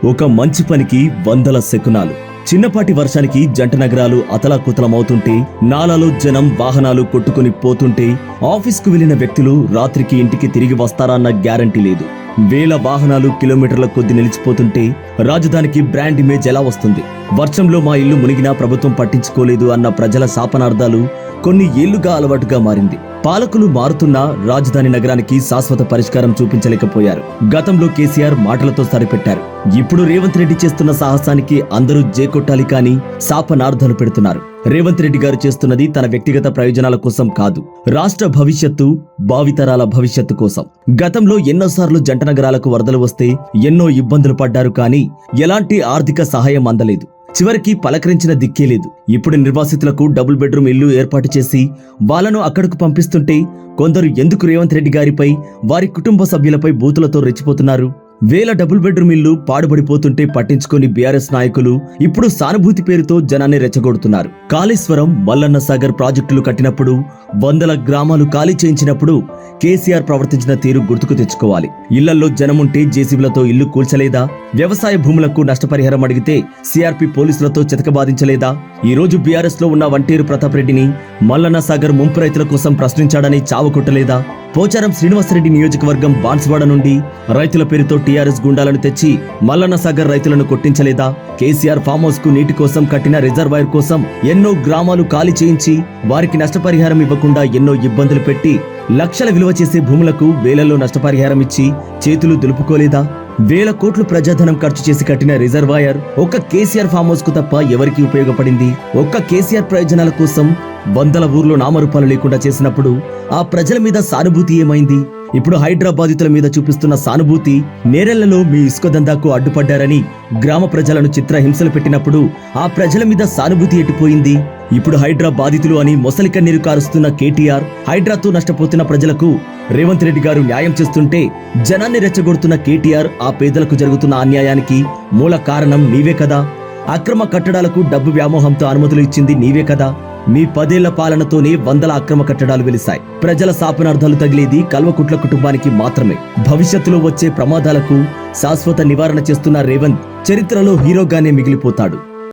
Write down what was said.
ఒక మంచి పనికి వందల శకునాలు. చిన్నపాటి వర్షానికి జంట నగరాలు అతలాకుతలమవుతుంటే, నాలాలో జనం వాహనాలు కొట్టుకుని పోతుంటే, ఆఫీస్కు వెళ్లిన వ్యక్తులు రాత్రికి ఇంటికి తిరిగి వస్తారా అన్న గ్యారంటీ లేదు. వేల వాహనాలు కిలోమీటర్ల కొద్ది నిలిచిపోతుంటే రాజధానికి బ్రాండ్ ఇమేజ్ ఎలా వస్తుంది? వర్షంలో మా ఇల్లు మునిగినా ప్రభుత్వం పట్టించుకోలేదు అన్న ప్రజల శాపనార్థాలు కొన్ని ఏళ్లుగా అలవాటుగా మారింది. పాలకులు మారుతున్నా రాజధాని నగరానికి శాశ్వత పరిష్కారం చూపించలేకపోయారు. గతంలో కేసీఆర్ మాటలతో సరిపెట్టారు. ఇప్పుడు రేవంత్ రెడ్డి చేస్తున్న సాహసానికి అందరూ జేకొట్టాలి కానీ శాపనార్థాలు పెడుతున్నారు. రేవంత్ రెడ్డి గారు చేస్తున్నది తన వ్యక్తిగత ప్రయోజనాల కోసం కాదు, రాష్ట్ర భవిష్యత్తు, భావితరాల భవిష్యత్తు కోసం. గతంలో ఎన్నోసార్లు జంట నగరాలకు వరదలు వస్తే ఎన్నో ఇబ్బందులు పడ్డారు కానీ ఎలాంటి ఆర్థిక సహాయం అందలేదు. చివరికి పలకరించిన దిక్కే లేదు. ఇప్పుడు నిర్వాసితులకు డబుల్ బెడ్రూమ్ ఇల్లు ఏర్పాటు చేసి వాళ్ళను అక్కడకు పంపిస్తుంటే కొందరు ఎందుకు రేవంత్ రెడ్డి గారిపై, వారి కుటుంబ సభ్యులపై బూతులతో రెచ్చిపోతున్నారు? వేల డబుల్ బెడ్రూమ్ ఇల్లు పాడుబడిపోతుంటే పట్టించుకొని బీఆర్ఎస్ నాయకులు ఇప్పుడు సానుభూతి పేరుతో జనాన్ని రెచ్చగొడుతున్నారు. కాళేశ్వరం, మల్లన్న సాగర్ ప్రాజెక్టులు కట్టినప్పుడు, వందల గ్రామాలు ఖాళీ చేయించినప్పుడు కేసీఆర్ ప్రవర్తించిన తీరు గుర్తుకు తెచ్చుకోవాలి. ఇళ్లల్లో జనముంటే జేసీబీలతో ఇల్లు కూల్చలేదా? వ్యవసాయ భూములకు నష్టపరిహారం అడిగితే సిఆర్పి పోలీసులతో చితకబాదించలేదా? ఈ రోజు బీఆర్ఎస్ లో ఉన్న వంటేరు ప్రతాప్ రెడ్డిని మల్లన్న సాగర్ ముంపు రైతుల కోసం ప్రశ్నించాడని చావు కొట్టలేదా? పోచారం శ్రీనివాసరెడ్డి నియోజకవర్గం బాన్స్వాడ నుండి రైతుల పేరుతో టీఆర్ఎస్ గుండాలను తెచ్చి మల్లన్న సాగర్ రైతులను కొట్టించలేదా? కేసీఆర్ ఫామ్ హౌస్ కు నీటి కోసం కట్టిన రిజర్వాయర్ కోసం ఎన్నో గ్రామాలు ఖాళీ చేయించి వారికి నష్టపరిహారం ఇవ్వకుండా ఎన్నో ఇబ్బందులు పెట్టి లక్షల విలువ చేసే భూములకు వేలల్లో నష్టపరిహారం ఇచ్చి చేతులు దులుపుకోలేదా? వేల కోట్లు ప్రజాధనం ఖర్చు చేసి కట్టిన రిజర్వాయర్ ఒక్క కేసీఆర్ ఫామ్ హౌస్ కు తప్ప ఎవరికి ఉపయోగపడింది? ఒక్క కేసీఆర్ ప్రయోజనాల కోసం వందల ఊర్లో నామరూపాలు లేకుండా చేసినప్పుడు ఆ ప్రజల మీద సానుభూతి ఏమైంది? ఇప్పుడు హైదరాబాదితుల మీద చూపిస్తున్న సానుభూతి, నేరెళ్లలో మీ ఇసుక దందాకు అడ్డుపడ్డారని గ్రామ ప్రజలను చిత్రహింసలు పెట్టినప్పుడు ఆ ప్రజల మీద సానుభూతి ఎట్టిపోయింది? ఇప్పుడు హైదరాబాదితులు అని మొసలి కన్నీరు కారుస్తున్న కేటీఆర్, హైడ్రాతో నష్టపోతున్న ప్రజలకు రేవంత్ రెడ్డి గారు న్యాయం చేస్తుంటే జనాన్ని రెచ్చగొడుతున్న కేటీఆర్, ఆ పేదలకు జరుగుతున్న అన్యాయానికి మూల కారణం నీవే కదా? అక్రమ కట్టడాలకు డబ్బు వ్యామోహంతో అనుమతులు ఇచ్చింది నీవే కదా? మీ 10 ఏళ్ల పాలనతోనే వందల అక్రమ కట్టడాలు వెలిశాయి. ప్రజల శాపనార్థాలు తగిలేది కల్వకుట్ల కుటుంబానికి మాత్రమే. భవిష్యత్తులో వచ్చే ప్రమాదాలకు శాశ్వత నివారణ చేస్తున్న రేవంత్ చరిత్రలో హీరోగానే మిగిలిపోతాడు.